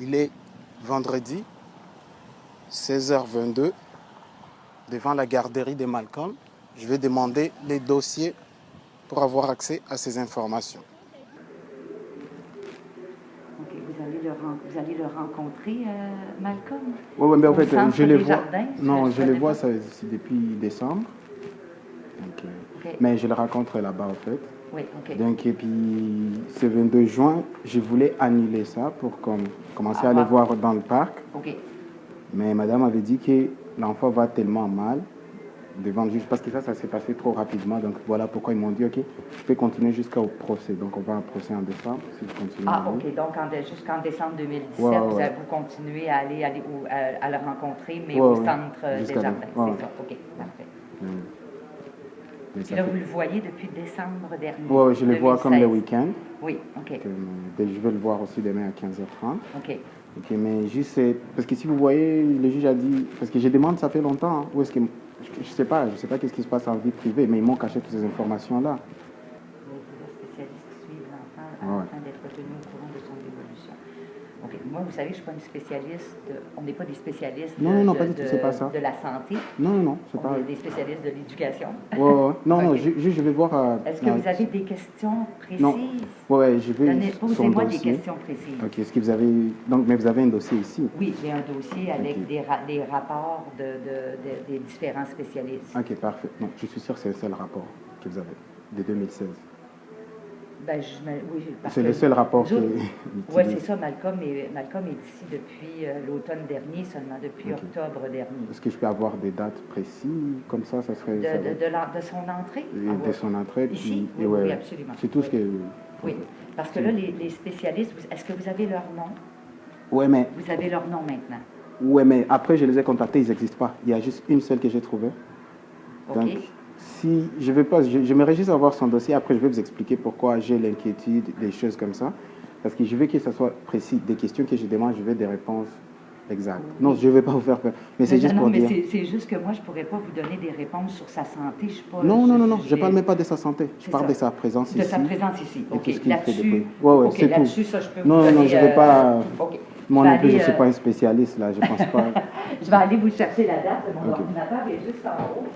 Il est vendredi, 16h22, devant la garderie de Malcolm. Je vais demander les dossiers pour avoir accès à ces informations. OK, vous allez le rencontrer, Malcolm? Oui, mais en fait, je les vois. Jardins, Non, je les vois ça, c'est depuis décembre. Donc, okay. Mais je le rencontre là-bas, en fait. Oui, OK. Donc, et puis, ce 22 juin, je voulais annuler ça pour commencer à aller voir dans le parc. OK. Mais madame avait dit que l'enfant va tellement mal devant le juge, parce que ça s'est passé trop rapidement. Donc, voilà pourquoi ils m'ont dit, OK, je peux continuer jusqu'au procès. Donc, on va à un procès en décembre, si je continue. OK. Donc, jusqu'en décembre 2017, vous continuez à aller à le rencontrer, mais au centre des Jardins. C'est ça. OK, parfait. Et là, vous le voyez depuis décembre dernier. Oui, je le vois comme le week-end. Oui, OK. Je vais le voir aussi demain à 15h30. OK. OK, mais juste, parce que si vous voyez, le juge a dit, parce que je demande, ça fait longtemps, hein, où est-ce que, je sais pas qu'est-ce qui se passe en vie privée, mais ils m'ont caché toutes ces informations-là. Les spécialistes qui suivent l'enfant afin d'être tenus au courant de son évolution. OK. Moi, vous savez, je ne suis pas une spécialiste, on n'est pas des spécialistes de la santé. Non, c'est pas. On est des spécialistes de l'éducation. Non, je vais voir. Est-ce que vous avez des questions précises? Non. Oui, je vais. Posez-moi des questions précises. OK. Est-ce que vous avez. Donc, mais vous avez un dossier ici? Oui, j'ai un dossier avec des rapports des différents spécialistes. OK, parfait. Non, je suis sûr que c'est le seul rapport que vous avez, de 2016. Oui, c'est le seul rapport que... Oui, c'est ça. Malcolm est ici depuis l'automne dernier, seulement depuis octobre dernier. Est-ce que je peux avoir des dates précises? Comme ça serait... De son entrée? De son entrée. Ici? Oui, absolument. C'est tout ce que... Oui, parce que là, les spécialistes, est-ce que vous avez leur nom? Oui, mais... Vous avez leur nom maintenant? Oui, mais après, je les ai contactés, ils n'existent pas. Il y a juste une seule que j'ai trouvée. OK. Donc, si je veux pas, j'aimerais juste avoir son dossier. Après, je vais vous expliquer pourquoi j'ai l'inquiétude, des choses comme ça. Parce que je veux que ça soit précis. Des questions que je demande, je veux des réponses exactes. Oui. Non, je ne vais pas vous faire peur. Mais c'est juste pour dire... c'est juste que moi, je ne pourrais pas vous donner des réponses sur sa santé. Je suis pas, non, je ne parle même pas de sa santé. Je parle de sa présence ici. De sa présence ici. OK. Là-dessus, c'est tout. Là-dessus, ça, je peux vous donner... Non, je ne vais pas... OK. Moi non plus, je ne suis pas un spécialiste, là. Je ne pense pas... Je vais aller vous chercher la date. Mon ordinateur est juste en haut.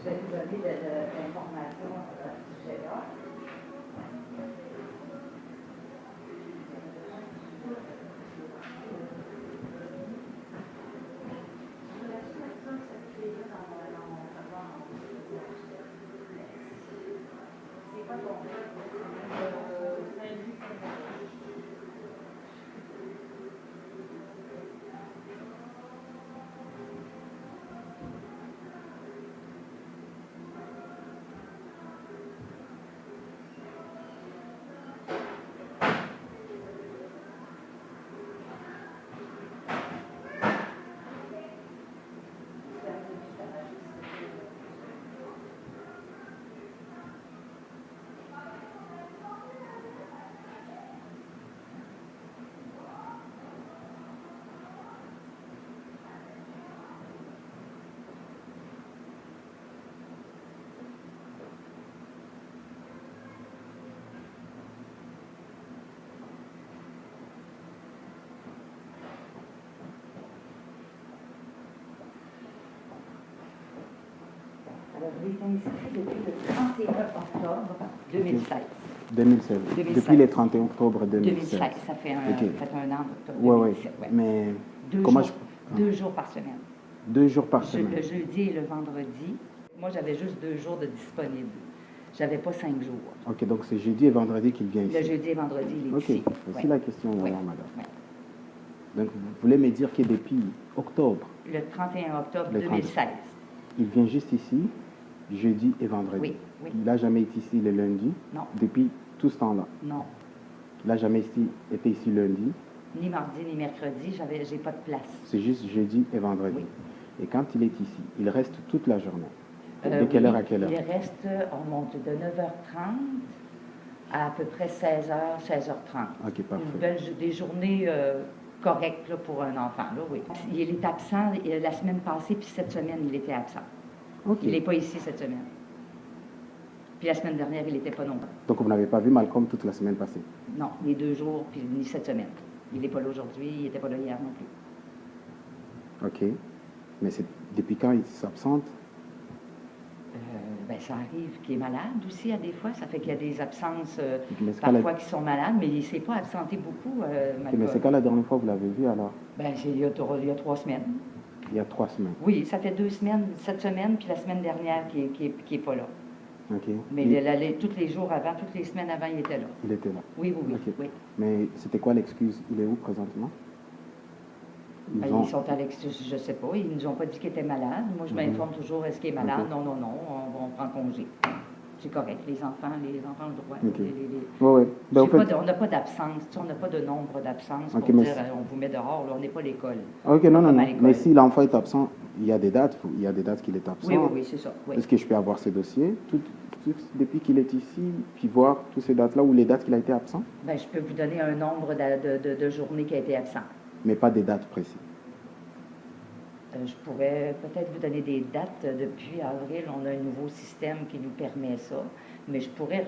Je vais vous donner de l'information à ce sujet-là. Alors, il est inscrit depuis le 31 octobre 2016. 2016. Depuis le 31 octobre 2016. Ça fait un an d'octobre 2017. Oui. Mais deux jours par semaine. 2 jours par semaine. Le jeudi et le vendredi. Moi, j'avais juste 2 jours de disponible. J'avais pas 5 jours. OK, donc c'est jeudi et vendredi qu'il vient ici. Le jeudi et vendredi, il est ici. OK, voici la question, madame. Donc, vous voulez me dire que depuis octobre... Le 31 octobre 2016. Il vient juste ici, jeudi et vendredi. Oui. Il n'a jamais été ici le lundi? Non. Depuis tout ce temps-là? Non. Il n'a jamais été ici lundi? Ni mardi, ni mercredi, j'ai pas de place. C'est juste jeudi et vendredi? Oui. Et quand il est ici, il reste toute la journée? De quelle heure à quelle heure? Il reste, on monte de 9h30 à peu près 16h, 16h30. OK, parfait. Des journées correctes là, pour un enfant, là, oui. Il est absent la semaine passée, puis cette semaine, il était absent. Okay. Il n'est pas ici cette semaine. Puis la semaine dernière, il n'était pas non plus. Donc, vous n'avez pas vu Malcolm toute la semaine passée? Non, les 2 jours, puis ni cette semaine. Il n'est pas là aujourd'hui, il n'était pas là hier non plus. OK. Mais c'est depuis quand il s'absente? Ben, ça arrive qu'il est malade aussi, à des fois. Ça fait qu'il y a des absences parfois qui sont malades, mais il ne s'est pas absenté beaucoup, Malcolm. Mais c'est quand la dernière fois que vous l'avez vu, alors? Ben, il y a 3 semaines. Il y a 3 semaines? Oui, ça fait 2 semaines, cette semaine, puis la semaine dernière qui est pas là. OK. Mais tous les jours avant, toutes les semaines avant, il était là. Il était là? Oui. Okay. Mais c'était quoi l'excuse? Il est où présentement? Ils sont à l'excuse, je ne sais pas. Ils ne nous ont pas dit qu'il était malade. Moi, je m'informe toujours, est-ce qu'il est malade? Non, on prend congé. C'est correct, les enfants ont le droit. Ouais. Ben, on n'a pas d'absence, on n'a pas de nombre d'absences pour dire on vous met dehors, là, on n'est pas l'école. OK, non. Mais si l'enfant est absent, il y a des dates qu'il est absent. Oui, c'est ça. Oui. Est-ce que je peux avoir ses dossiers depuis qu'il est ici, puis voir toutes ces dates-là ou les dates qu'il a été absent? Ben, je peux vous donner un nombre de journées qu'il a été absent. Mais pas des dates précises. Je pourrais peut-être vous donner des dates. Depuis avril, on a un nouveau système qui nous permet ça, mais je pourrais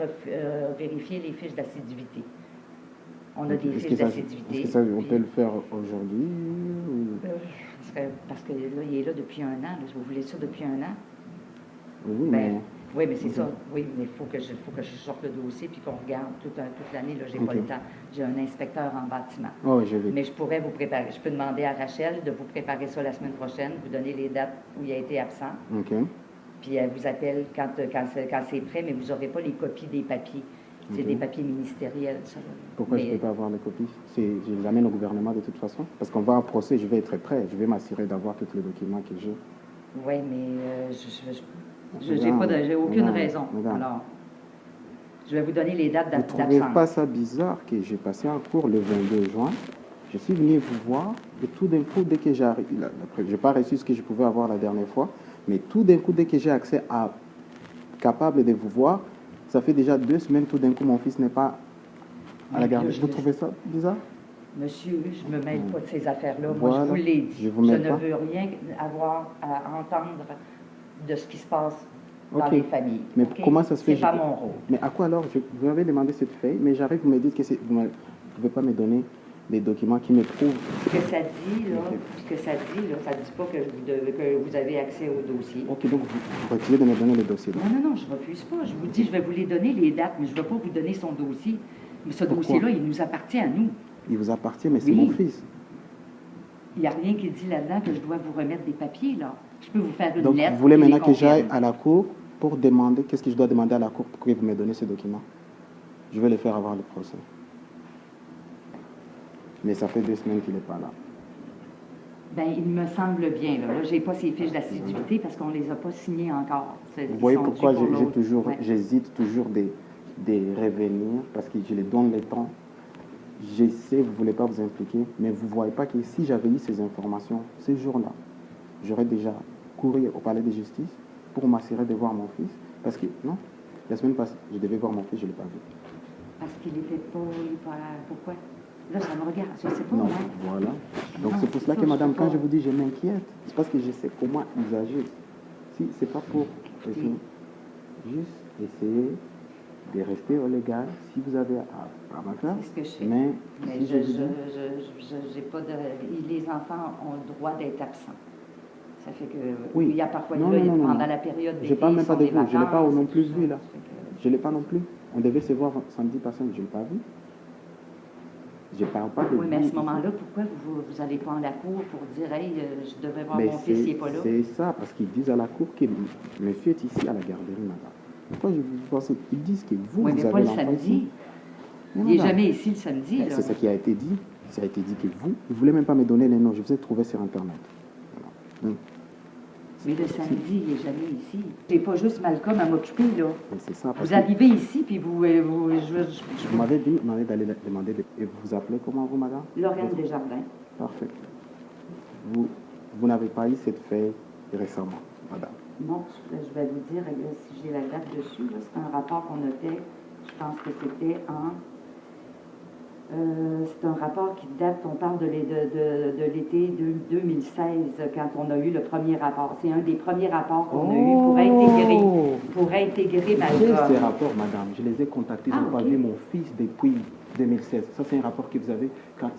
vérifier les fiches d'assiduité. On a des fiches d'assiduité. Est-ce que on peut le faire aujourd'hui? Parce que là, il est là depuis 1 an. Vous voulez ça depuis 1 an? Oui, oui, mais c'est ça. Oui, mais il faut que je sorte le dossier puis qu'on regarde toute l'année. Là, j'ai pas le temps. J'ai un inspecteur en bâtiment. Oh, je vais. Mais je pourrais vous préparer. Je peux demander à Rachel de vous préparer ça la semaine prochaine, vous donner les dates où il a été absent. OK. Puis elle vous appelle quand c'est prêt, mais vous n'aurez pas les copies des papiers. C'est des papiers ministériels, ça. Pourquoi je ne peux pas avoir les copies? Je les amène au gouvernement de toute façon. Parce qu'on va en procès, je vais être prêt. Je vais m'assurer d'avoir tous les documents que j'ai. Oui, mais j'ai aucune raison. Alors, je vais vous donner les dates d'absence. Vous ne trouvez pas ça bizarre que j'ai passé un cours le 22 juin? Je suis venu vous voir et tout d'un coup, dès que j'arrive, je n'ai pas reçu ce que je pouvais avoir la dernière fois, mais tout d'un coup, dès que j'ai accès à capable de vous voir, ça fait déjà 2 semaines, tout d'un coup, mon fils n'est pas à la garde. Vous trouvez ça bizarre? Monsieur, je ne me mêle pas de ces affaires-là. Voilà. Moi, je vous l'ai dit. Je ne veux rien avoir à entendre de ce qui se passe dans les familles. Mais comment ça se fait? C'est pas mon rôle. Mais à quoi alors? Vous m'avez demandé cette feuille, mais j'arrive, vous me dites que vous ne pouvez pas me donner des documents qui me prouvent. Ce que ça dit, ça ne dit pas que vous avez accès au dossier. OK, donc vous refusez de me donner le dossier. Non, je ne refuse pas. Je vous dis, je vais vous les donner, les dates, mais je ne vais pas vous donner son dossier. Mais ce dossier-là, il nous appartient à nous. Il vous appartient, mais c'est mon fils. Il n'y a rien qui dit là-dedans que je dois vous remettre des papiers, là. Je peux vous faire une lettre. Donc, vous voulez maintenant que j'aille à la cour pour demander, qu'est-ce que je dois demander à la cour pour que vous me donniez ces documents? Je vais les faire avant le procès. Mais ça fait 2 semaines qu'il n'est pas là. Bien, il me semble bien. Là, je n'ai pas ces fiches d'assiduité parce qu'on ne les a pas signées encore. Vous voyez pourquoi j'hésite toujours de revenir, parce que je les donne le temps. Je sais, vous ne voulez pas vous impliquer, mais vous ne voyez pas que si j'avais eu ces informations, ces jours-là, j'aurais déjà couru au palais de justice pour m'assurer de voir mon fils. Parce que, non, la semaine passée, je devais voir mon fils, je ne l'ai pas vu. Parce qu'il n'était pas... Pourquoi? Là, ça me regarde, je ne sais pas. Non, voilà. Donc c'est pour cela que, madame, quand je vous dis je m'inquiète, c'est parce que je sais comment ils agissent. Si c'est pas pour juste essayer de rester au légal, si vous avez à ma faire. C'est ce que je fais. Mais si j'ai pas de... Les enfants ont le droit d'être absents. Ça fait que... Oui. Il y a parfois... Non, pendant la période d'été, je ne parle même pas de vous. Je ne l'ai pas non plus vu, là. Je ne l'ai pas non plus. On devait se voir samedi passé, je ne l'ai pas vu. Je ne parle pas de... Oui, mais à ce moment-là, pourquoi vous n'allez pas en la cour pour dire, hey, je devrais voir mon fils, il n'est pas là? C'est ça, parce qu'ils disent à la cour que monsieur est ici à la garderie, madame. Pourquoi je vous pense? Ils disent que vous, oui, vous mais avez pas le samedi. Il n'est jamais ici le samedi. C'est ce qui a été dit. Ça a été dit que vous ne voulez même pas me donner les noms. Je vous ai trouvé sur Internet. Voilà. Mais le samedi, il n'est jamais ici. C'est pas juste Malcolm à m'occuper, là. C'est ça. Vous arrivez ici, puis vous m'avez dit d'aller demander... Et vous vous appelez comment, vous, madame? Lauriane Desjardins. Parfait. Vous n'avez pas eu cette feuille récemment, madame? Non, je vais vous dire, si j'ai la date dessus, c'est un rapport qu'on a fait, je pense que c'était c'est un rapport qui date, on parle de l'été 2016, quand on a eu le premier rapport. C'est un des premiers rapports qu'on a eu pour intégrer Malcolm. J'ai ces rapports, madame. Je les ai contactés. Je n'ai pas vu mon fils depuis 2016. Ça, c'est un rapport que vous avez quand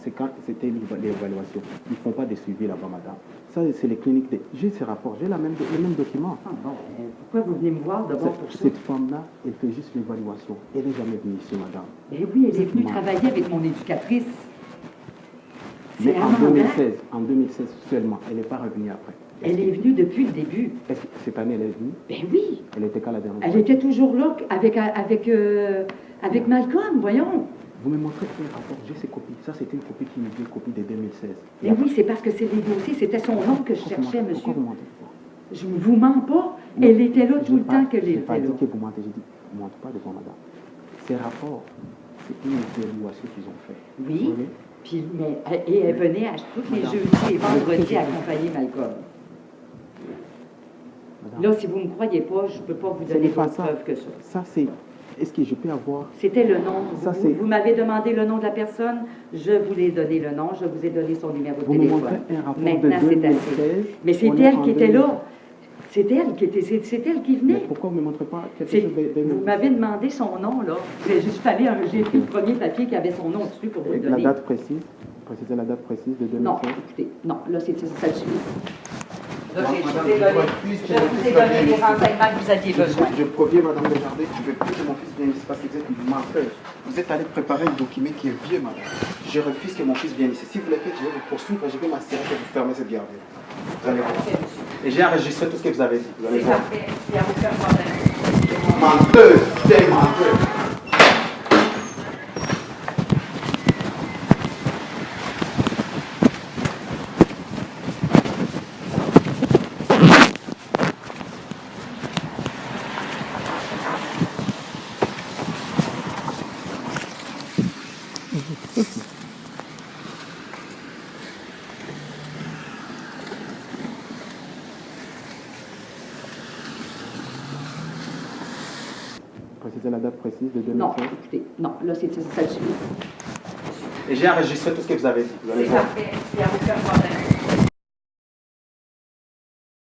c'était l'évaluation. Ils ne font pas de suivi là-bas, madame. Ça, c'est les cliniques. J'ai ces rapports, j'ai les mêmes documents. Ah bon, pourquoi vous venez me voir d'abord pour ça? Cette femme-là, elle fait juste l'évaluation. Elle n'est jamais venue ici, madame. Eh oui, elle est venue travailler avec mon éducatrice. Mais en 2016 seulement, elle n'est pas revenue après. Elle est venue depuis le début. Est-ce que cette année, elle est venue? Ben oui. Elle était quand la dernière fois? Elle était toujours là avec Malcolm, voyons. Vous me montrez un rapport, j'ai ces copies. Ça, c'était une copie qui nous dit une copie de 2016. Et oui, c'est parce que c'est les dossiers, c'était son nom que je cherchais, monsieur. Pourquoi vous mentez? Je ne vous mens pas. Elle était là tout le temps qu'elle était là. Je n'ai pas dit que vous mentez, j'ai dit, ne mentez pas devant madame. Ces rapports, c'est une évaluation qu'ils ont fait. Oui. Puis, et elle venait tous les jeudis et vendredis accompagner Malcolm. Madame, là, si vous ne me croyez pas, je ne peux pas vous donner d'autres preuves que ça. Ça, c'est... Est-ce que je peux avoir... C'était le nom. Ça, vous m'avez demandé le nom de la personne, je vous ai donné le nom, je vous ai donné son numéro de téléphone. Vous me montrez un rapport maintenant, de c'est 2016. assez. Mais c'est elle qui était là. C'est elle qui venait. Mais pourquoi vous ne me montrez pas quelque chose de 2016? Vous m'avez demandé son nom, là. J'ai pris le premier papier qui avait son nom dessus pour vous le donner. La date précise? Précisez la date précise de 2016? Non, écoutez, non, là, c'est ça dessus. Je vous ai donné les renseignements que vous aviez besoin. Je préviens Madame Desjardins, je ne veux plus que mon fils vienne ici parce que vous êtes une menteuse. Vous êtes allé préparer un document qui est vieux, madame. Je refuse que mon fils vienne ici. Si vous le faites, je vais vous poursuivre et je vais m'assurer que vous fermez cette garde. Vous allez voir. Et j'ai enregistré tout ce que vous avez dit. C'est parfait, il n'y a aucun problème. Menteuse, c'est menteuse. Précisez la date précise de 2016. Non, écoutez, non, là, c'est ça dessus. Et j'ai enregistré tout ce que vous avez dit. C'est parfait, il n'y a aucun problème.